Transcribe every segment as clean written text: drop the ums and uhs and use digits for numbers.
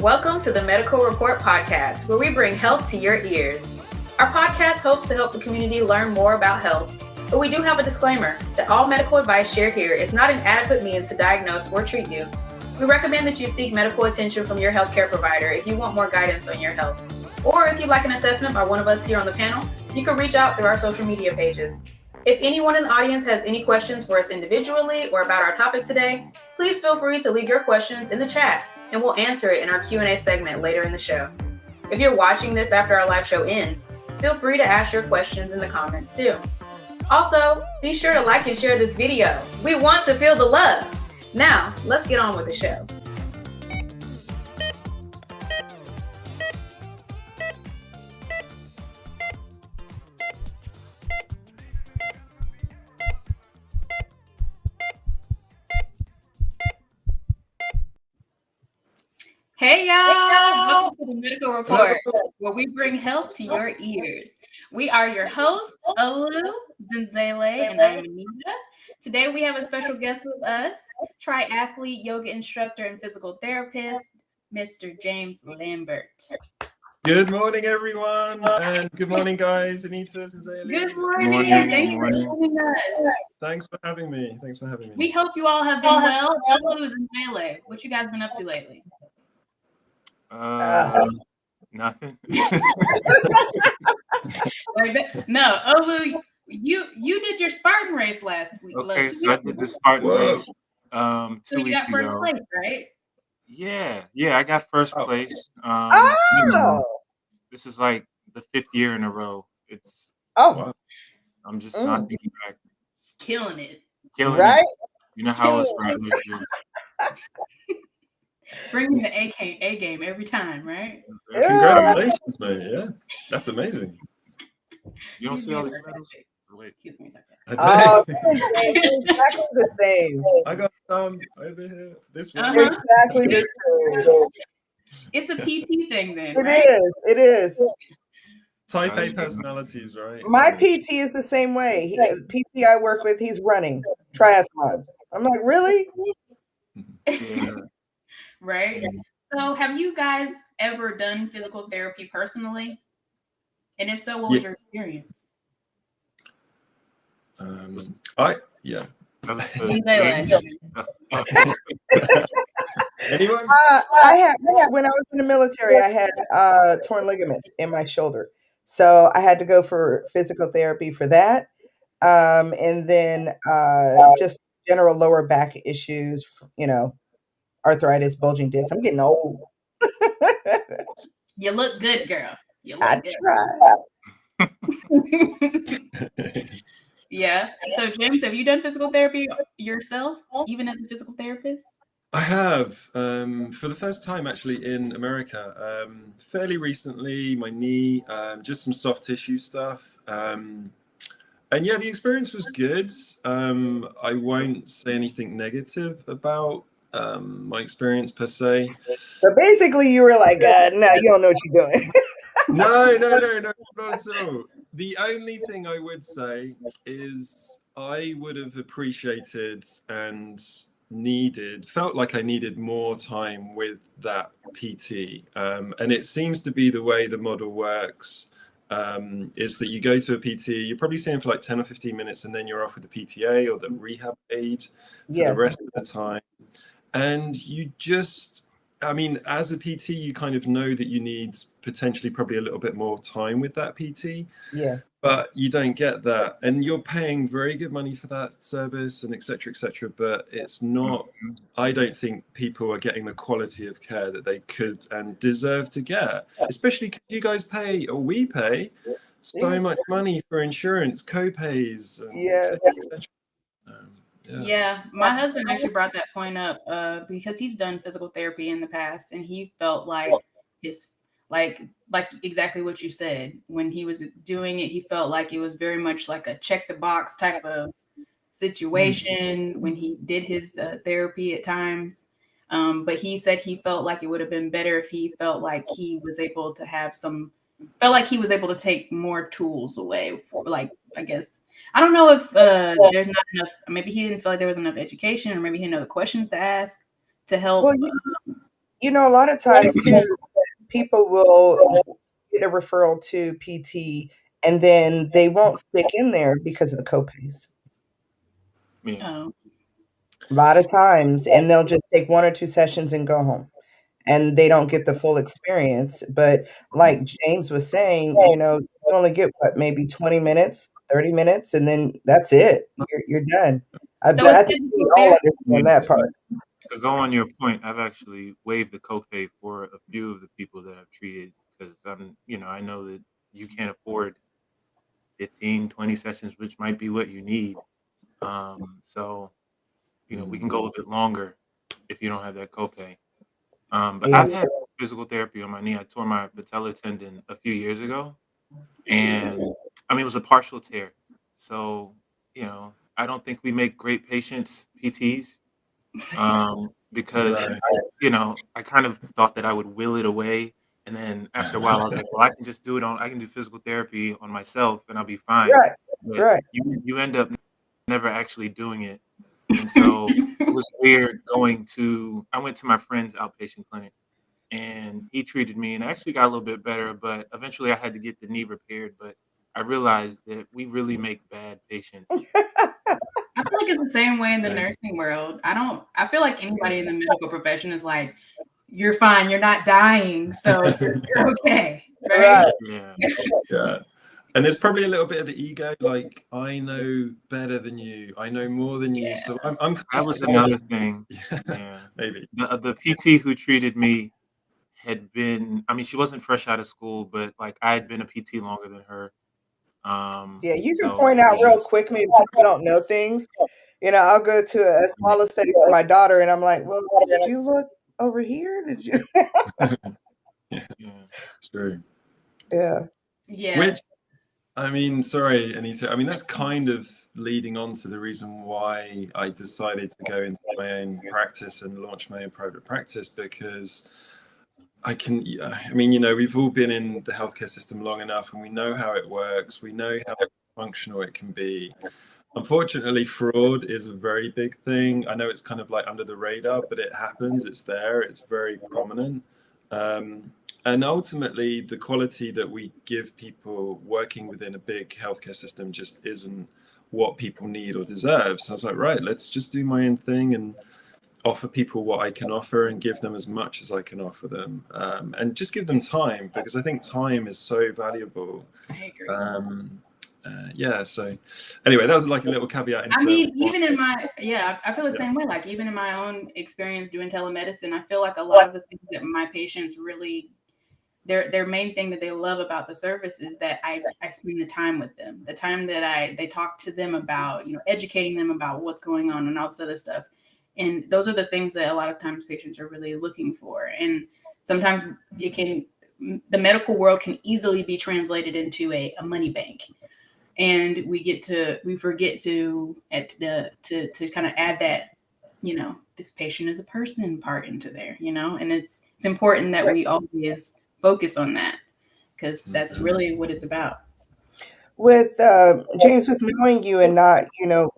Welcome to the Medical Report Podcast, where we bring health to your ears. Our podcast hopes to help the community learn more about health, but we do have a disclaimer that all medical advice shared here is not an adequate means to diagnose or treat you. We recommend that you seek medical attention from your healthcare provider if you want more guidance on your health. Or if you'd like an assessment by one of us here on the panel, you can reach out through our social media pages. If anyone in the audience has any questions for us individually or about our topic today, please feel free to leave your questions in the chat and we'll answer it in our Q&A segment later in the show. If you're watching this after our live show ends, feel free to ask your questions in the comments too. Also, be sure to like and share this video. We want to feel the love. Now, let's get on with the show. Hey y'all, welcome to the Medical Report, where we bring health to your ears. We are your hosts, Olu, Zinzele, and I'm Anita. Today we have a special guest with us, triathlete, yoga instructor, and physical therapist, Mr. James Lambert. Good morning, everyone, and good morning, guys. Anita, Zinzele. Good morning. Thanks for joining us. Thanks for having me. We hope you all have been well. Olu, Zinzele, what you guys been up to lately? Nothing. No, Olu, you did your Spartan race last week. Okay, so I did the Spartan race 2 you weeks got first ago. place, right? Yeah, I got first place. This is like the 5th year in a row. I'm just not thinking back. Just killing it. It. You know how it's bringing the A game every time, right? Congratulations, man. Yeah, that's amazing. You don't see all these medals? Wait. Excuse me. Exactly the same. I got some over here. This one. Exactly the same. It's a PT thing then. It is. Type A personalities, right? My PT is the same way. PT I work with, he's running triathlon. I'm like, really? Yeah. Right. So have you guys ever done physical therapy personally? And if so, what was your experience? Anyone? I had when I was in the military, I had torn ligaments in my shoulder. So I had to go for physical therapy for that. And then just general lower back issues, arthritis, bulging disc. I'm getting old. You look good, girl. I try. Yeah. So, James, have you done physical therapy yourself, even as a physical therapist? I have, for the first time actually in America, fairly recently, my knee, just some soft tissue stuff. And yeah, the experience was good. I won't say anything negative about my experience per se. So basically you were like, no, you don't know what you're doing. No, not at all. The only thing I would say is I would have appreciated and felt like I needed more time with that PT. And it seems to be the way the model works, is that you go to a PT, you're probably staying for like 10 or 15 minutes and then you're off with the PTA or the rehab aid for the rest of the time. And you just, as a PT, you kind of know that you need potentially probably a little bit more time with that PT. Yes. But you don't get that. And you're paying very good money for that service and et cetera, but it's not, I don't think people are getting the quality of care that they could and deserve to get, especially because you guys pay, or we pay, so much money for insurance, co-pays. And et cetera. Yeah, my husband actually brought that point up because he's done physical therapy in the past, and he felt like his like exactly what you said. When he was doing it, he felt like it was very much like a check the box type of situation when he did his therapy at times. But he said he felt like it would have been better if he felt like he was able to have he was able to take more tools away, I guess. I don't know if there's not enough. Maybe he didn't feel like there was enough education, or maybe he didn't know the questions to ask to help. Well, A lot of times too, people will get a referral to PT and then they won't stick in there because of the copays. Yeah. Oh, A lot of times, and they'll just take 1 or 2 sessions and go home. And they don't get the full experience. But like James was saying, you only get what, maybe 20 minutes, 30 minutes, and then that's it. You're done. so it's I think we physical all therapy. understand that part. To go on your point, I've actually waived the copay for a few of the people that I've treated because I know that you can't afford 15, 20 sessions, which might be what you need. So, we can go a bit longer if you don't have that copay. But Yeah. I've had physical therapy on my knee. I tore my patellar tendon a few years ago, and I mean, it was a partial tear. So, I don't think we make great patients PTs because No. I kind of thought that I would will it away, and then after a while, I was like, well, I can do physical therapy on myself, and I'll be fine. Right. But Right. you end up never actually doing it, and so it was weird going to. I went to my friend's outpatient clinic, and he treated me, and I actually got a little bit better. But eventually, I had to get the knee repaired. But I realized that we really make bad patients. I feel like it's the same way in the Yeah. nursing world. I feel like anybody in the medical profession is like, you're fine, you're not dying, so you're okay, right? Right. Yeah. Yeah. And there's probably a little bit of the ego, like I know better than you, I know more than you, Yeah. so I'm That was another thing. Yeah. maybe. The PT who treated me had been, I mean, she wasn't fresh out of school, but like I had been a PT longer than her. Yeah, you can So point it out was real just, quick when people don't know things. I'll go to a smaller study for my daughter, and I'm like, "Well, did you look over here? Did you?" yeah. It's true. Yeah. Yeah. Which, I mean, sorry, Anita. I mean, that's kind of leading on to the reason why I decided to go into my own practice and launch my own private practice, because I mean, we've all been in the healthcare system long enough and we know how it works. We know how functional it can be. Unfortunately, fraud is a very big thing. I know it's kind of like under the radar, but it happens. It's there. It's very prominent. And ultimately, the quality that we give people working within a big healthcare system just isn't what people need or deserve. So I was like, right, let's just do my own thing and offer people what I can offer and give them as much as I can offer them, and just give them time, because I think time is so valuable. I agree. Yeah, so anyway, that was like a little caveat into I mean, even in I feel the Yeah. same way. Like even in my own experience doing telemedicine, I feel like a lot of the things that my patients really their main thing that they love about the service is that I spend the time with them, the time that they talk to them about, educating them about what's going on and all this other stuff. And those are the things that a lot of times patients are really looking for. And sometimes the medical world can easily be translated into a money bank. And we forget to kind of add that, this patient is a person part into there, and it's important that we always focus on that, because that's really what it's about. With James, with knowing you and not,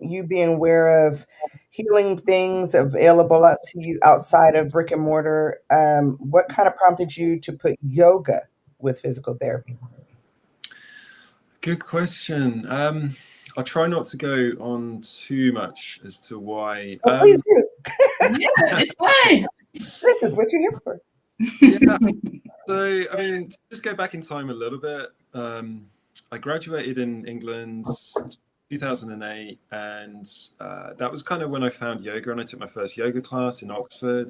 you being aware of healing things available up to you outside of brick and mortar, what kind of prompted you to put yoga with physical therapy? Good question. I'll try not to go on too much as to why. Well, please do. Yeah, it's fine. This is what you're here for. Yeah. So, I mean, to just go back in time a little bit. I graduated in England 2008, and that was kind of when I found yoga, and I took my first yoga class in Oxford.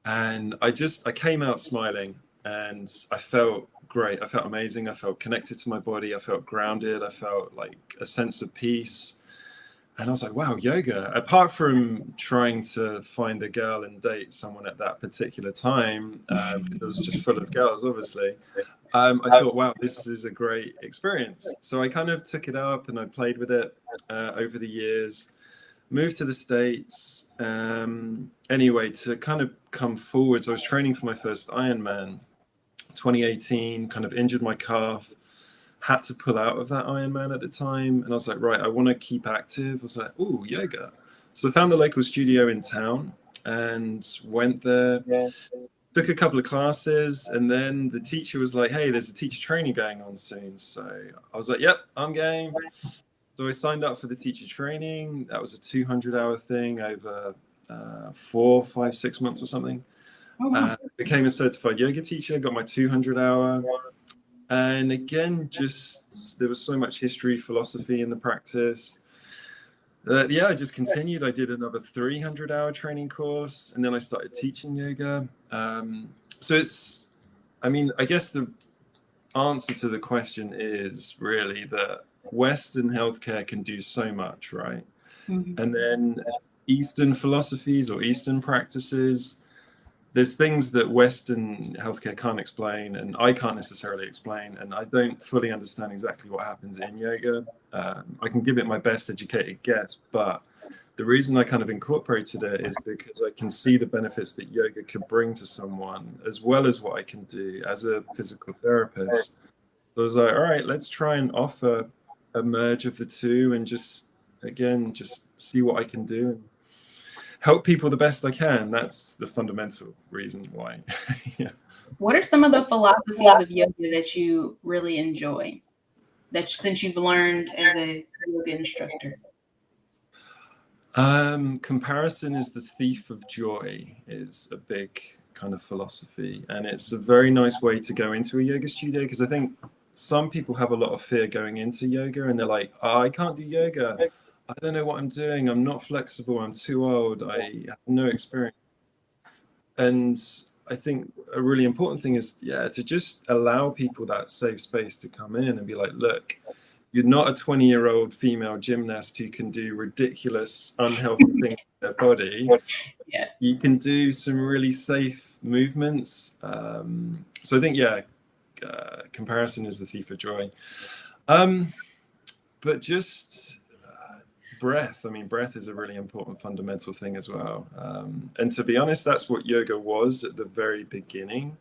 And I came out smiling, and I felt great. I felt amazing. I felt connected to my body. I felt grounded. I felt like a sense of peace. And I was like, wow, yoga. Apart from trying to find a girl and date someone at that particular time, because it was just full of girls, obviously, I thought, wow, this is a great experience. So I kind of took it up and I played with it over the years. Moved to the States. Anyway, to kind of come forwards, I was training for my first Ironman, 2018, kind of injured my calf, had to pull out of that Ironman at the time. And I was like, right, I want to keep active. I was like, ooh, yoga. So I found the local studio in town and went there. took a couple of classes, and then the teacher was like, hey, there's a teacher training going on soon. So I was like, yep, I'm game. So I signed up for the teacher training. That was a 200-hour thing over 4, 5, 6 months or something. Oh, wow. Became a certified yoga teacher, got my 200-hour. And again, just there was so much history, philosophy in the practice. Yeah, I just continued. I did another 300-hour training course, and then I started teaching yoga. So it's, I mean, I guess the answer to the question is really that Western healthcare can do so much, right? Mhm. And then Eastern philosophies or Eastern practices, there's things that Western healthcare can't explain, and I can't necessarily explain, and I don't fully understand exactly what happens in yoga. I can give it my best educated guess, but the reason I kind of incorporated it is because I can see the benefits that yoga could bring to someone, as well as what I can do as a physical therapist. So I was like, all right, let's try and offer a merge of the two, and just see what I can do and help people the best I can. That's the fundamental reason why. Yeah. What are some of the philosophies of yoga that you really enjoy, that since you've learned as a yoga instructor? Comparison is the thief of joy is a big kind of philosophy, and it's a very nice way to go into a yoga studio, because I think some people have a lot of fear going into yoga, and they're like, oh, I can't do yoga, I don't know what I'm doing, I'm not flexible, I'm too old, I have no experience. And I think a really important thing is, to just allow people that safe space to come in and be like, look, you're not a 20-year-old female gymnast who can do ridiculous, unhealthy things with their body. Yeah. You can do some really safe movements. So I think, comparison is the thief of joy. But just breath. I mean, breath is a really important fundamental thing as well. And to be honest, that's what yoga was at the very beginning.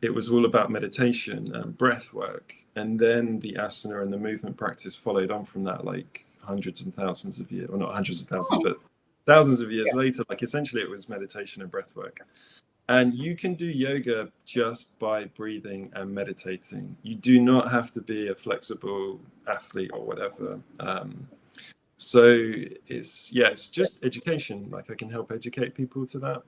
It was all about meditation and breath work. And then the asana and the movement practice followed on from that, like hundreds and thousands of years, or not hundreds of thousands, but thousands of years later. Like essentially it was meditation and breath work. And you can do yoga just by breathing and meditating. You do not have to be a flexible athlete or whatever. So it's just education. Like I can help educate people to that.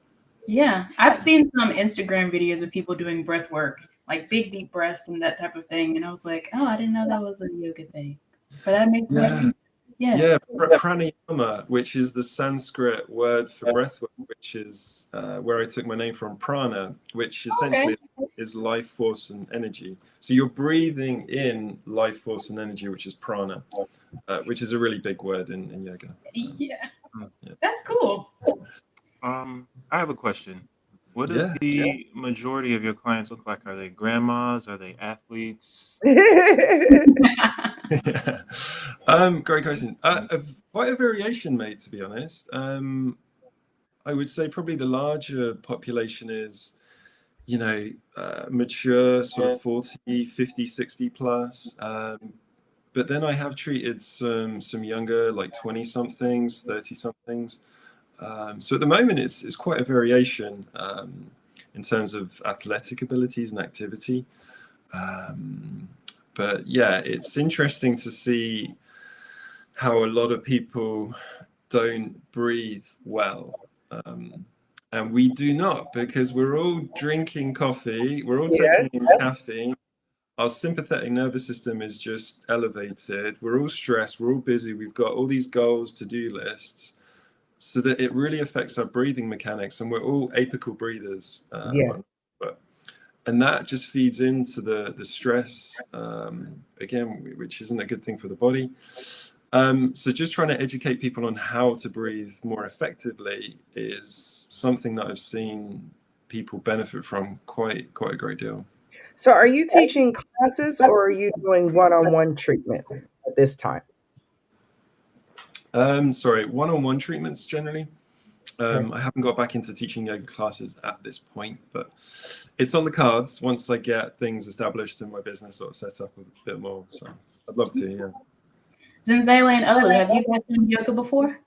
Yeah, I've seen some Instagram videos of people doing breath work, like big deep breaths and that type of thing. And I was like, oh, I didn't know that was a yoga thing. But that makes sense. Yeah. Pranayama, which is the Sanskrit word for breath work, which is where I took my name from, prana, which essentially is life force and energy. So you're breathing in life force and energy, which is prana, which is a really big word in yoga. Yeah. That's cool. I have a question. What does the majority of your clients look like? Are they grandmas? Are they athletes? Great question. Quite a variation, mate, to be honest. I would say probably the larger population is, mature, sort of 40, 50, 60 plus. But then I have treated some younger, like 20 somethings, 30 somethings. So at the moment, it's quite a variation in terms of athletic abilities and activity. But yeah, it's interesting to see how a lot of people don't breathe well. And we do not, because we're all drinking coffee, we're all taking in caffeine. Our sympathetic nervous system is just elevated. We're all stressed, we're all busy, we've got all these goals, to-do lists. So that it really affects our breathing mechanics, and we're all apical breathers. And that just feeds into the stress, again, which isn't a good thing for the body. So just trying to educate people on how to breathe more effectively is something that I've seen people benefit from quite a great deal. So are you teaching classes, or are you doing one-on-one treatments at this time? One-on-one treatments generally. I haven't got back into teaching yoga classes at this point, but it's on the cards once I get things established in my business sort of set up a bit more. So I'd love to, yeah. Zinzela and Olu, have you guys done yoga before?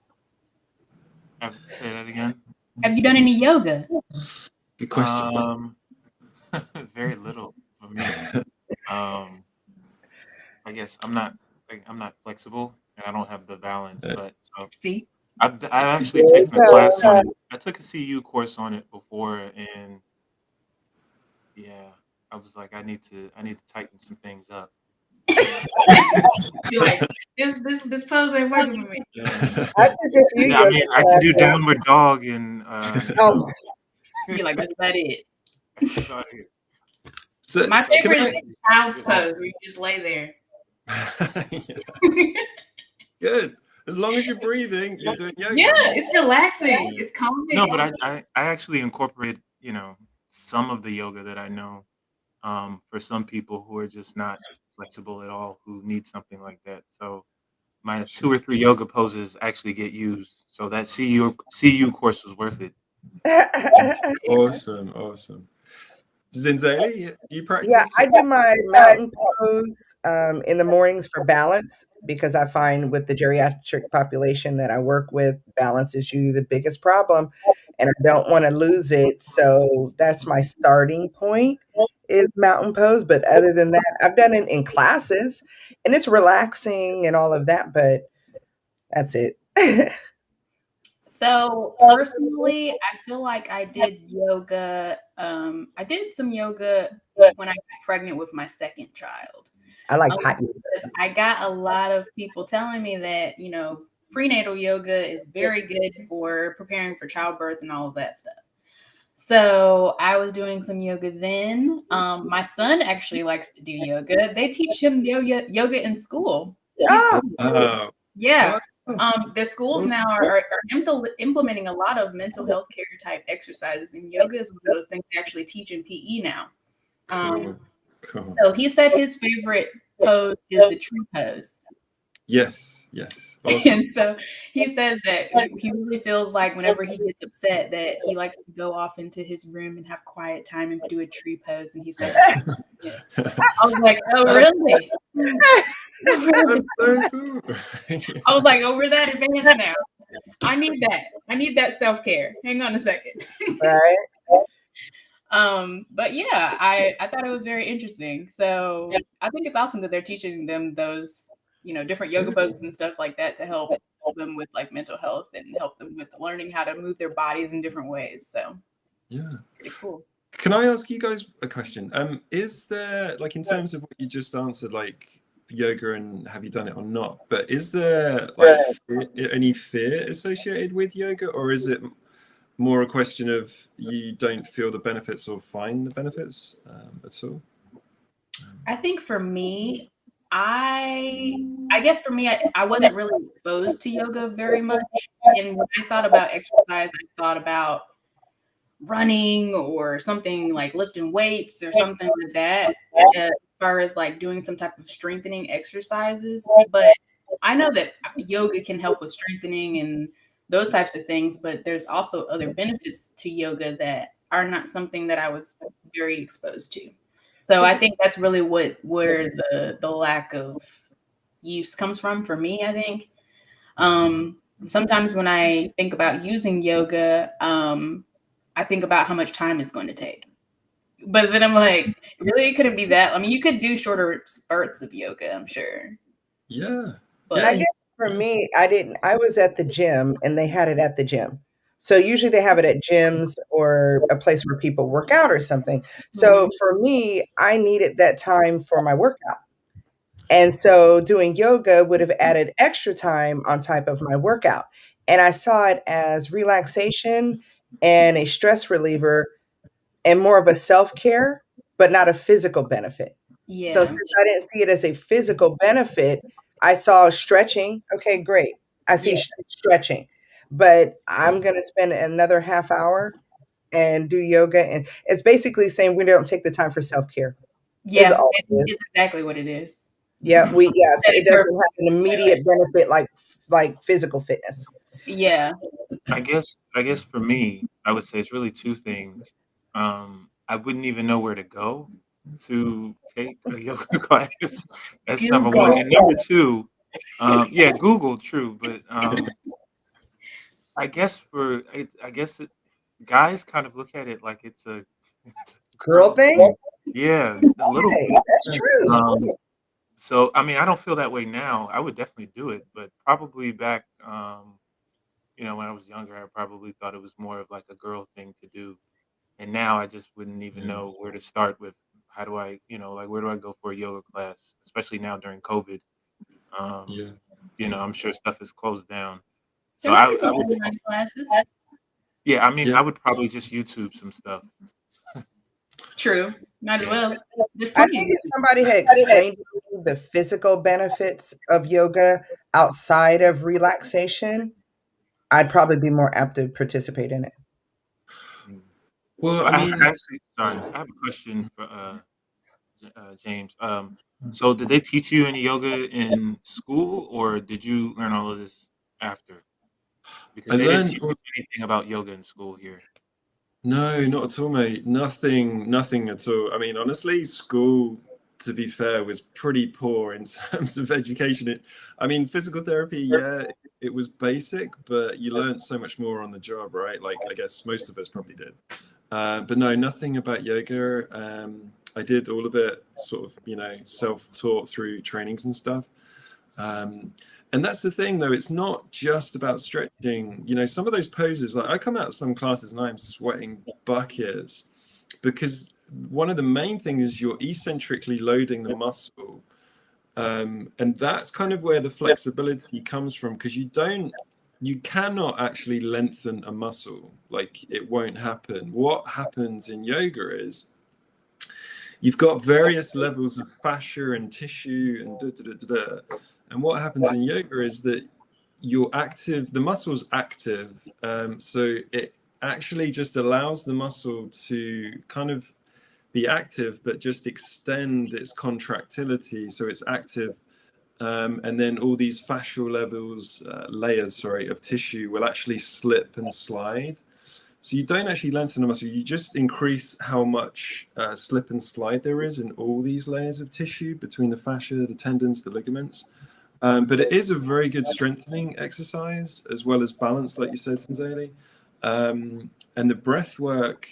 Say that again. Have you done any yoga? Good question. Very little for me. Um, I guess I'm not flexible and I don't have the balance. But so See? I've There actually you taken a class go. on it. I took a CU course on it before, and yeah, I was like, I need to tighten some things up. You're like, this pose ain't working for me. I took a few Yeah, I yoga mean, I can do classes. downward dog, and Oh, You're like, that's about it. that's about it. So My can favorite is I? the child's pose where you just lay there. Yeah, good. As long as you're breathing, you're doing yoga. Yeah, it's relaxing. It's No, calming. but I actually incorporate, some of the yoga that I know, for some people who are just not flexible at all, who need something like that. So my 2 or 3 yoga poses actually get used. So that CU course was worth it. Awesome, awesome. Zinzali, do you yeah, practice? I do my mountain pose in the mornings for balance because I find with the geriatric population that I work with, balance is usually the biggest problem, and I don't want to lose it. So that's my starting point is mountain pose. But other than that, I've done it in classes, and it's relaxing and all of that. But that's it. So personally, I feel like I did yoga. I did some yoga when I got pregnant with my second child. I like hot yoga. Because I got a lot of people telling me that, prenatal yoga is very good for preparing for childbirth and all of that stuff. So I was doing some yoga then. My son actually likes to do yoga. They teach him yoga in school. Oh, Yeah. Wow. The schools Awesome. now are implementing a lot of mental health care type exercises, and yoga is one of those things they actually teach in PE now. Cool. Cool. So he said his favorite pose is the tree pose. Yes, yes. Awesome. And so he says that he really feels like whenever he gets upset that he likes to go off into his room and have quiet time and do a tree pose. And he said, yeah. I was like, oh, really? That's so cool. I was like, oh, we're that advanced now. I need that. I need that self-care. Hang on a second. right. But yeah, I thought it was very interesting. So I think it's awesome that they're teaching them those, different yoga poses and stuff like that to help them with like mental health and help them with learning how to move their bodies in different ways. So Yeah. pretty cool. Can I ask you guys a question? Is there, like, in terms of what you just answered, like yoga and have you done it or not, but is there like any fear associated with yoga, or is it more a question of you don't feel the benefits or find the benefits at all? I think for me, I guess for me, I wasn't really exposed to yoga very much. And when I thought about exercise, I thought about running or something like lifting weights or something like that, as far as like doing some type of strengthening exercises. But I know that yoga can help with strengthening and those types of things, but there's also other benefits to yoga that are not something that I was very exposed to. So I think that's really where the lack of use comes from for me, I think. Sometimes when I think about using yoga, I think about how much time it's going to take. But then I'm like, really, it couldn't be that. I mean, you could do shorter spurts of yoga, I'm sure. Yeah. But I guess for me, I didn't. I was at the gym, and they had it at the gym. So usually they have it at gyms or a place where people work out or something. So for me, I needed that time for my workout. And so doing yoga would have added extra time on top of my workout. And I saw it as relaxation and a stress reliever and more of a self-care, but not a physical benefit. So yeah, since I didn't see it as a physical benefit, I saw stretching. Okay, great. I see yeah, stretching, but I'm going to spend another half hour and do yoga. And it's basically saying we don't take the time for self-care is yeah, all it it's is. exactly what it is. Yeah, yes, Said it it doesn't perfect. have an immediate benefit like physical fitness. Yeah, I guess for me, I would say it's really two things. I wouldn't even know where to go to take a yoga class. That's number one. Google. And number two, yeah, Google, true, but I guess guys kind of look at it like it's a Girl thing? Yeah, a little Hey, bit. that's true. So I mean, I don't feel that way now. I would definitely do it, but probably back, when I was younger, I probably thought it was more of like a girl thing to do. And now I just wouldn't even know where to start with. How do I, like where do I go for a yoga class, especially now during COVID? Um, Yeah. I'm sure stuff is closed down. So There might be I some would, online classes. yeah, I mean, Yeah. I would probably just YouTube some stuff. True. Might as Yeah. well. There's I plenty. think if somebody had explained to me the physical benefits of yoga outside of relaxation, I'd probably be more apt to participate in it. Mm. Well, Well, I mean, sorry, I have a question for James. So did they teach you any yoga in school, or did you learn all of this after? Because I they didn't learned. teach me anything about yoga in school here. No, not at all, mate. Nothing at all. I mean, honestly, school, to be fair, was pretty poor in terms of education. I mean, physical therapy, yeah, it was basic, but you learned so much more on the job, right? Like, I guess most of us probably did. But no, nothing about yoga. I did all of it sort of, self-taught through trainings and stuff. Um, and that's the thing, though, it's not just about stretching. Some of those poses, like I come out of some classes and I'm sweating buckets because one of the main things is you're eccentrically loading the muscle. And that's kind of where the flexibility comes from, because you cannot actually lengthen a muscle. Like, it won't happen. What happens in yoga is you've got various levels of fascia and tissue and da, da, da, da, da. And what happens in yoga is that you're active, the muscle's active. So it actually just allows the muscle to kind of be active, but just extend its contractility. So it's active. And then all these fascial layers, of tissue will actually slip and slide. So you don't actually lengthen the muscle, you just increase how much slip and slide there is in all these layers of tissue between the fascia, the tendons, the ligaments. But it is a very good strengthening exercise, as well as balance, like you said, Sinzeli. And the breath work,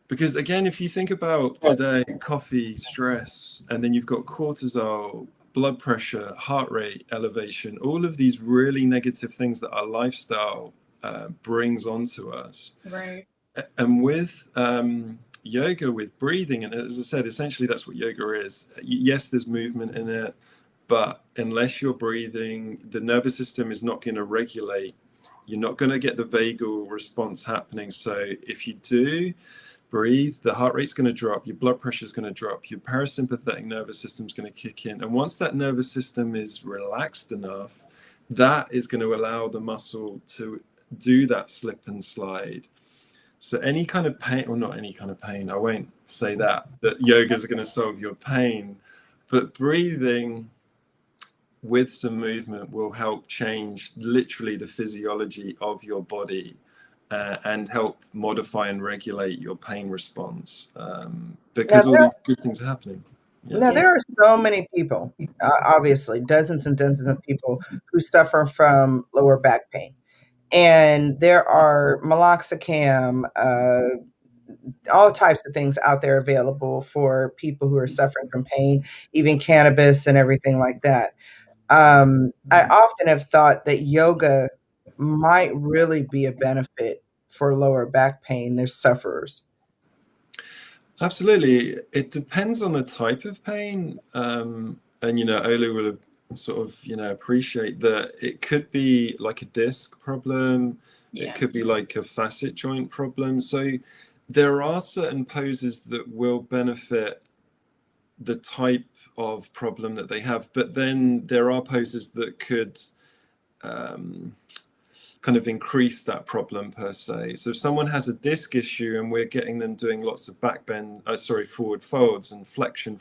because again, if you think about today, coffee, stress, and then you've got cortisol, blood pressure, heart rate elevation, all of these really negative things that our lifestyle brings onto us. Right. And with yoga, with breathing, and as I said, essentially that's what yoga is. Yes, there's movement in it, but unless you're breathing, the nervous system is not going to regulate. You're not going to get the vagal response happening. So if you do breathe, the heart rate's going to drop, your blood pressure is going to drop, your parasympathetic nervous system is going to kick in. And once that nervous system is relaxed enough, that is going to allow the muscle to do that slip and slide. So any kind of pain, or not any kind of pain, I won't say that yogas are going to solve your pain, but breathing with some movement will help change literally the physiology of your body. And help modify and regulate your pain response, because all these good things are happening. Now, there are so many people, obviously, dozens and dozens of people who suffer from lower back pain. And there are meloxicam, all types of things out there available for people who are suffering from pain, even cannabis and everything like that. I often have thought that yoga might really be a benefit for lower back pain, there's sufferers. Absolutely. It depends on the type of pain. And, Olu will sort of, appreciate that it could be like a disc problem. Yeah. It could be like a facet joint problem. So there are certain poses that will benefit the type of problem that they have. But then there are poses that could kind of increase that problem per se. So if someone has a disc issue and we're getting them doing lots of forward folds and flexion,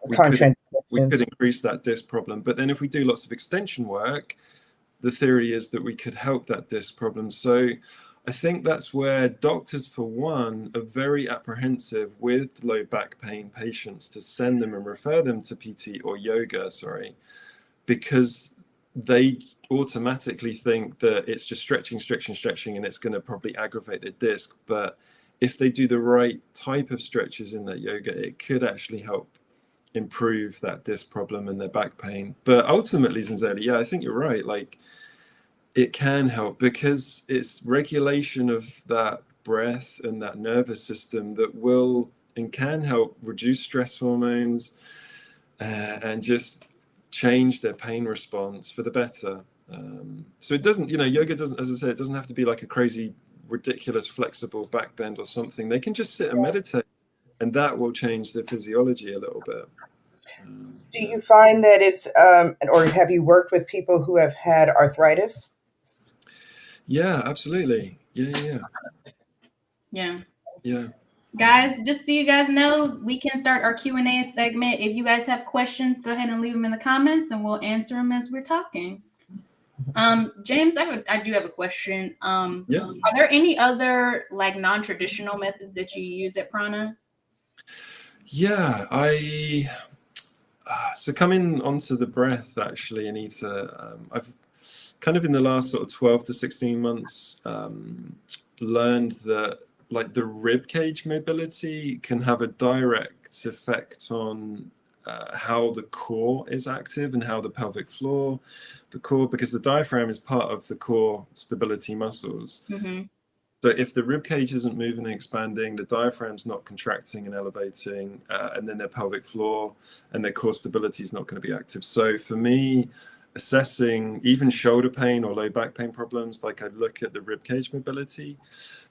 we could increase that disc problem. But then if we do lots of extension work, the theory is that we could help that disc problem. So I think that's where doctors, for one, are very apprehensive with low back pain patients to send them and refer them to PT or yoga, because they automatically think that it's just stretching, and it's going to probably aggravate the disc. But if they do the right type of stretches in that yoga, it could actually help improve that disc problem and their back pain. But ultimately, Zanzeli, yeah, I think you're right. Like, it can help because it's regulation of that breath and that nervous system that will and can help reduce stress hormones and just change their pain response for the better. So it doesn't, yoga doesn't, as I said, it doesn't have to be like a crazy, ridiculous, flexible back bend or something. They can just sit and meditate, and that will change their physiology a little bit. Do you find that it's, or have you worked with people who have had arthritis? Yeah, absolutely. Yeah. Guys, just so you guys know, we can start our Q&A segment. If you guys have questions, go ahead and leave them in the comments and we'll answer them as we're talking. James, I do have a question. Are there any other like non-traditional methods that you use at Prana? Yeah, so coming onto the breath, actually, Anita, I've kind of in the last sort of 12 to 16 months learned that like the rib cage mobility can have a direct effect on how the core is active and how the pelvic floor, the core, because the diaphragm is part of the core stability muscles. Mm-hmm. So if the rib cage isn't moving and expanding, the diaphragm's not contracting and elevating, and then their pelvic floor and their core stability is not going to be active. So for me, assessing even shoulder pain or low back pain problems, like I look at the rib cage mobility.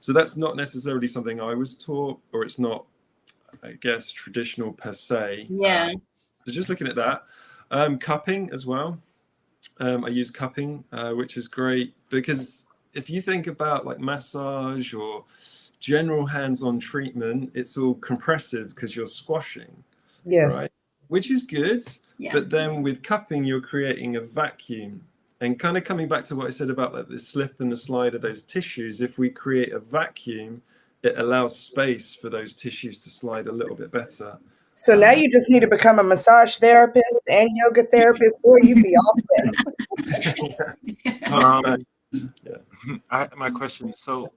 So that's not necessarily something I was taught, or it's not, I guess, traditional per se. Yeah. So just looking at that. Cupping as well. I use cupping, which is great because if you think about like massage or general hands-on treatment, it's all compressive because you're squashing, right? Which is good, but then with cupping, you're creating a vacuum. And kind of coming back to what I said about like the slip and the slide of those tissues, if we create a vacuum, it allows space for those tissues to slide a little bit better. So now you just need to become a massage therapist and yoga therapist, or you'd be all set. My question. So,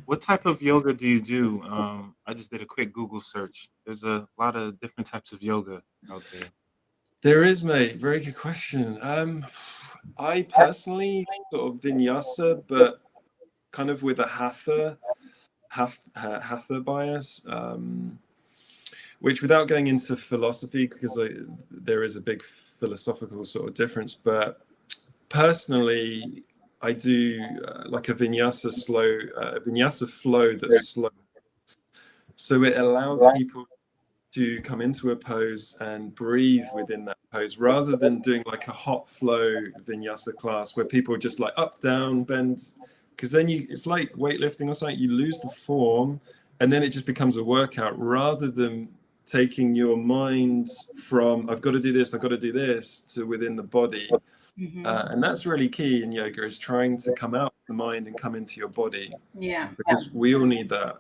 what type of yoga do you do? I just did a quick Google search. There's a lot of different types of yoga out there. There is, mate. Very good question. I personally sort of vinyasa, but kind of with a hatha bias, which without going into philosophy, because there is a big philosophical sort of difference, but personally, I do like a vinyasa flow that's slow. So it allows people to come into a pose and breathe within that pose rather than doing like a hot flow vinyasa class where people are just like up, down, bend, because then it's like weightlifting or something. You lose the form and then it just becomes a workout rather than taking your mind from I've got to do this to within the body. Mm-hmm. And that's really key in yoga, is trying to come out of the mind and come into your body. Yeah. Because we all need that.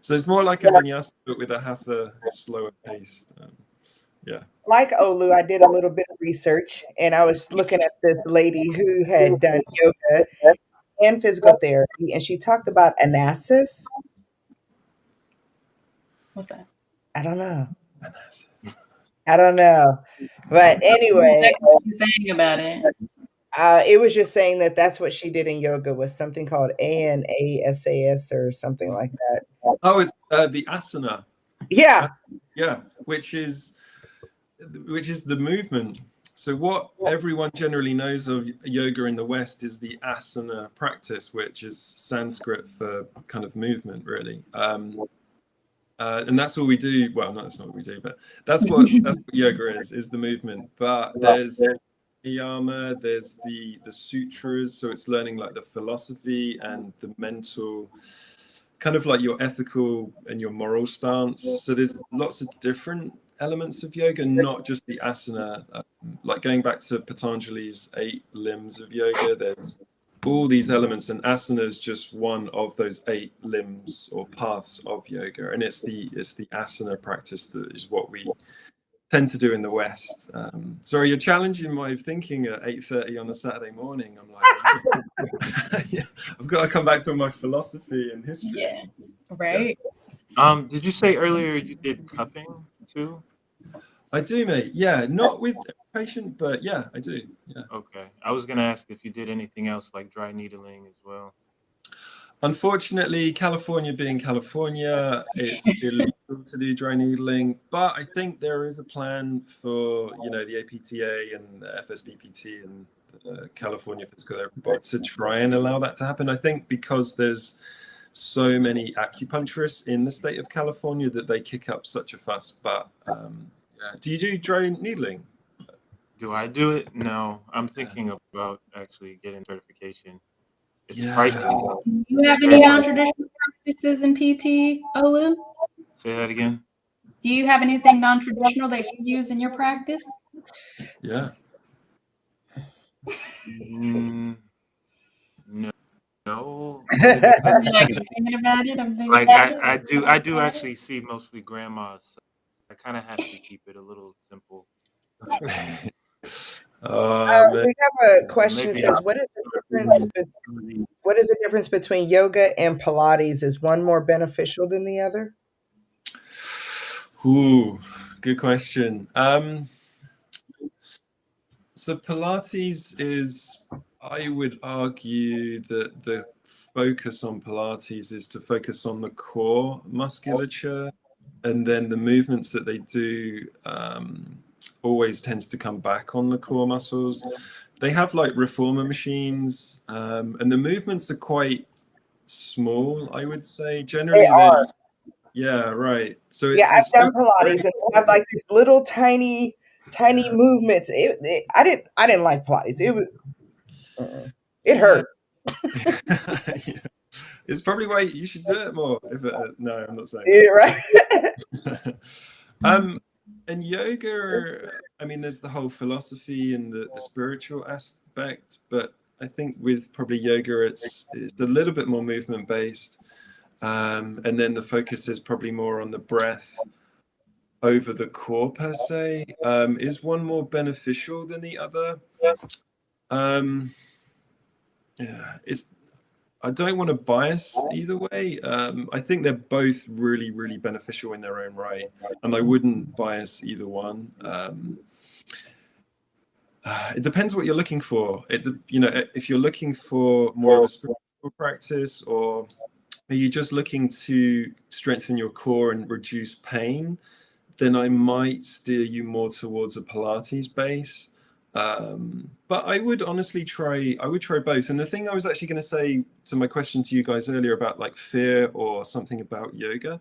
So it's more like a vinyasa, but with a hatha slower paced. Like Olu, I did a little bit of research, and I was looking at this lady who had done yoga and physical therapy, and she talked about anasis. What's that? I don't know. But anyway, what you saying about it? It was just saying that that's what she did in yoga, was something called ANASAS or something like that. Oh, it's the asana. Yeah, which is the movement. So what everyone generally knows of yoga in the West is the asana practice, which is Sanskrit for kind of movement, really. And that's all we do. Well, no, that's not what we do, but that's what yoga is the movement. But there's yama, there's the sutras, so it's learning like the philosophy and the mental, kind of like your ethical and your moral stance. So there's lots of different elements of yoga, not just the asana. Like going back to Patanjali's 8 limbs of yoga, there's all these elements, and asana is just one of those 8 limbs or paths of yoga, and it's the asana practice that is what we tend to do in the West. Sorry, you're challenging my thinking at 8:30 on a Saturday morning. I'm like, yeah, I've got to come back to my philosophy and history. Yeah. Right. Did you say earlier you did cupping too? I do, mate. Yeah, not with a patient, but yeah, I do. Yeah. Okay. I was gonna ask if you did anything else like dry needling as well. Unfortunately, California being California, it's illegal to do dry needling. But I think there is a plan for, the APTA and the FSBPT and California Physical Therapy Board to try and allow that to happen. I think because there's so many acupuncturists in the state of California that they kick up such a fuss. But do you do dry needling? Do I do it? No. I'm thinking about actually getting certification. It's Yeah. pricey. Do you have any non-traditional practices in PT, Olu? Say that again. Do you have anything non-traditional that you use in your practice? Yeah. No. I'm like thinking about it. I'm thinking Like about it. I do actually see mostly grandmas. So I kind of have to keep it a little simple. We have a question that Maybe says, what is the difference between yoga and Pilates? Is one more beneficial than the other? Ooh, good question. So Pilates is, I would argue that the focus on Pilates is to focus on the core musculature, and then the movements that they do always tends to come back on the core muscles. They have like reformer machines, and the movements are quite small, I would say. Generally, They are. Yeah, right. So Yeah, I've done Pilates, and very- they have like these little tiny movements. I didn't like Pilates. It hurt. Yeah. It's probably why you should do it more. No, I'm not saying Yeah, that. right. And yoga, I mean, there's the whole philosophy and the spiritual aspect, but I think with probably yoga, it's a little bit more movement based, and then the focus is probably more on the breath over the core per se. Is one more beneficial than the other? Yeah, I don't want to bias either way. I think they're both really, really beneficial in their own right, and I wouldn't bias either one. It depends what you're looking for. If you're looking for more of a spiritual practice, or are you just looking to strengthen your core and reduce pain, then I might steer you more towards a Pilates base. But I would honestly try both. And the thing I was actually going to say to my question to you guys earlier about like fear or something about yoga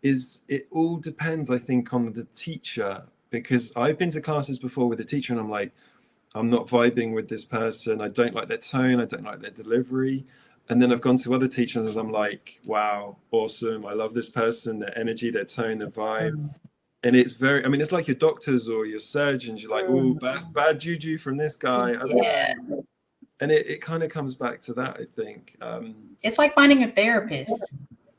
is it all depends, I think, on the teacher, because I've been to classes before with a teacher and I'm like, I'm not vibing with this person. I don't like their tone. I don't like their delivery. And then I've gone to other teachers and I'm like, wow, awesome. I love this person, their energy, their tone, their vibe. And it's it's like your doctors or your surgeons. You're like, oh, bad juju from this guy. Yeah. And it kind of comes back to that, I think. It's like finding a therapist.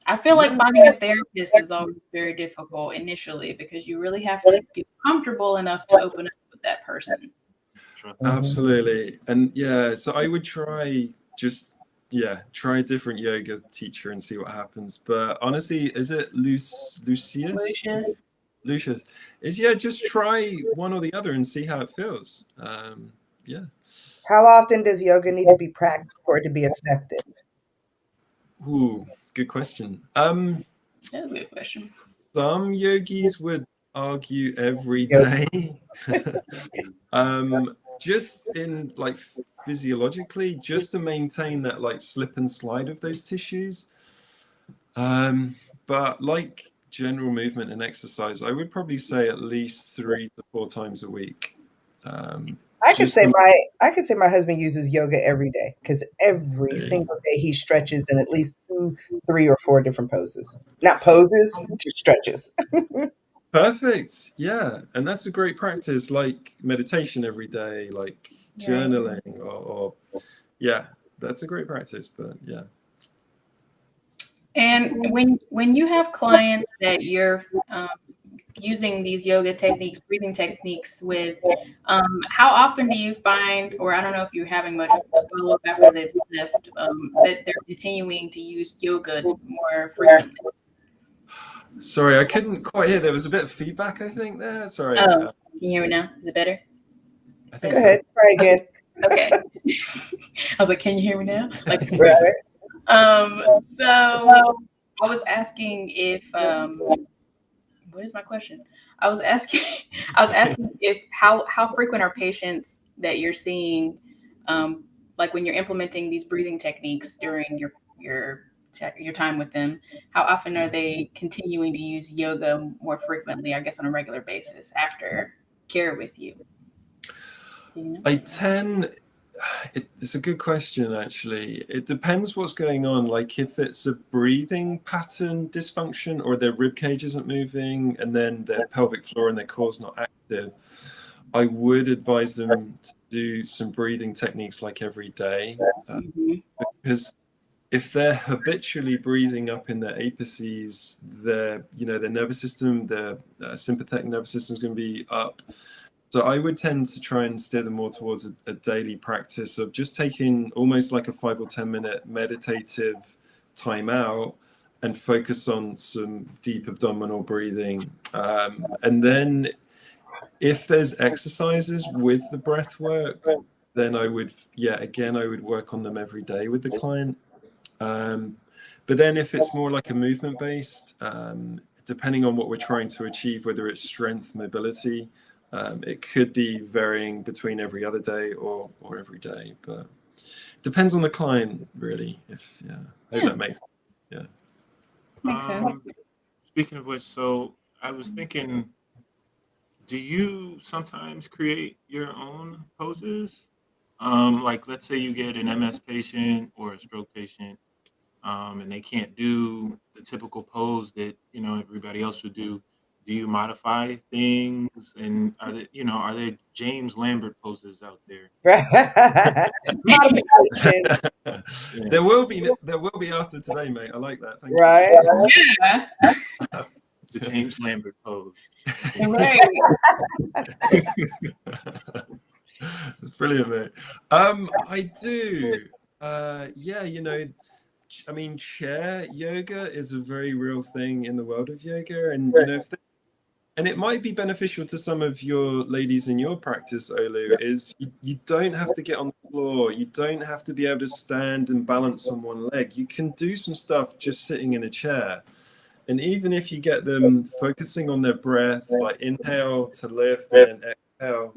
I feel like finding a therapist is always very difficult initially because you really have to feel comfortable enough to open up with that person. Absolutely. And yeah, so I would try a different yoga teacher and see what happens. But honestly, is it Lucius? Lucius is just try one or the other and see how it feels. Yeah. How often does yoga need to be practiced for it to be effective? Ooh, good question. That's a good question. Some yogis would argue every day. Just in like physiologically, just to maintain that like slip and slide of those tissues. But like general movement and exercise, I would probably say at least 3 to 4 times a week. I could say my husband uses yoga every day because every single day he stretches in at least 2, 3, or 4 different poses. Not poses, just stretches. Perfect. Yeah. And that's a great practice, like meditation every day, like journaling or yeah, that's a great practice. But yeah. And when you have clients that you're using these yoga techniques, breathing techniques with, how often do you find, or I don't know if you're having much follow-up after they've left, that they're continuing to use yoga more frequently? Sorry, I couldn't quite hear. There was a bit of feedback, I think, there. Sorry. Oh, can you hear me now? Is it better? I think Go ahead, try again. Okay. I was like, can you hear me now? Like, Right. so I was asking if, what is my question? I was asking if how frequent are patients that you're seeing, like when you're implementing these breathing techniques during your time with them, how often are they continuing to use yoga more frequently, I guess on a regular basis after care with you? You know? It's a good question, actually. It depends what's going on. Like if it's a breathing pattern dysfunction or their rib cage isn't moving and then their pelvic floor and their core's not active, I would advise them to do some breathing techniques like every day. Because if they're habitually breathing up in their apices, their nervous system, their sympathetic nervous system is going to be up. So I would tend to try and steer them more towards a daily practice of just taking almost like a 5 or 10 minute meditative time out and focus on some deep abdominal breathing. And then if there's exercises with the breath work, then I would work on them every day with the client. But then if it's more like a movement based, depending on what we're trying to achieve, whether it's strength, mobility, it could be varying between every other day or every day, but it depends on the client, really. I hope that makes sense. Yeah. Makes sense. Speaking of which, so I was thinking, do you sometimes create your own poses? Like let's say you get an MS patient or a stroke patient, and they can't do the typical pose that everybody else would do. Do you modify things? And are there James Lambert poses out there? Modification. Yeah. There will be after today, mate. I like that. Thank you. Yeah. The James Lambert pose. Right. That's brilliant, mate. I do. I mean, chair yoga is a very real thing in the world of yoga, and and it might be beneficial to some of your ladies in your practice, Olu, is you don't have to get on the floor. You don't have to be able to stand and balance on one leg. You can do some stuff just sitting in a chair. And even if you get them focusing on their breath, like inhale to lift and then exhale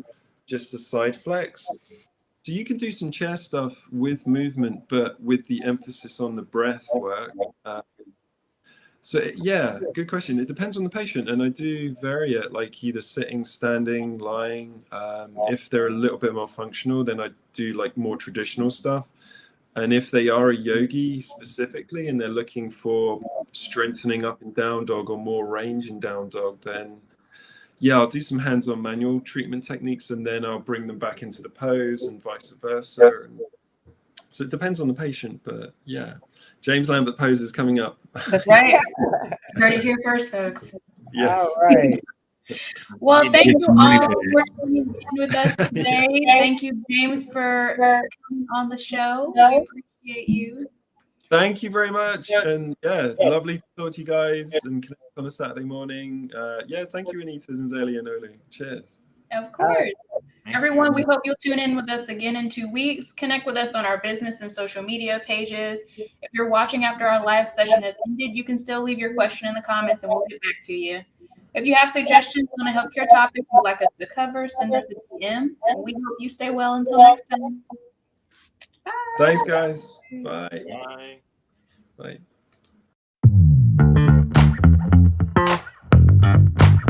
just to side flex. So you can do some chair stuff with movement, but with the emphasis on the breath work. Good question. It depends on the patient, and I do vary it, like either sitting, standing, lying. If they're a little bit more functional, then I do like more traditional stuff. And if they are a yogi specifically and they're looking for strengthening up in down dog or more range in down dog, then I'll do some hands-on manual treatment techniques, and then I'll bring them back into the pose and vice versa. So it depends on the patient, but James Lambert pose is coming up. That's right. Heard it here first, folks. Yes. All right. Well, thank you all for tuning in with us today. Thank you, James, for coming on the show. We appreciate you. Thank you very much. And lovely to talk to you guys and connect on a Saturday morning. Thank you, Anita, Zanzeli, and Olu. Cheers. Of course. Everyone, we hope you'll tune in with us again in 2 weeks. Connect with us on our business and social media pages. If you're watching after our live session has ended, you can still leave your question in the comments and we'll get back to you. If you have suggestions on a healthcare topic you'd like us to cover, send us a DM. And we hope you stay well until next time. Bye. Thanks, guys. Bye. Bye. Bye.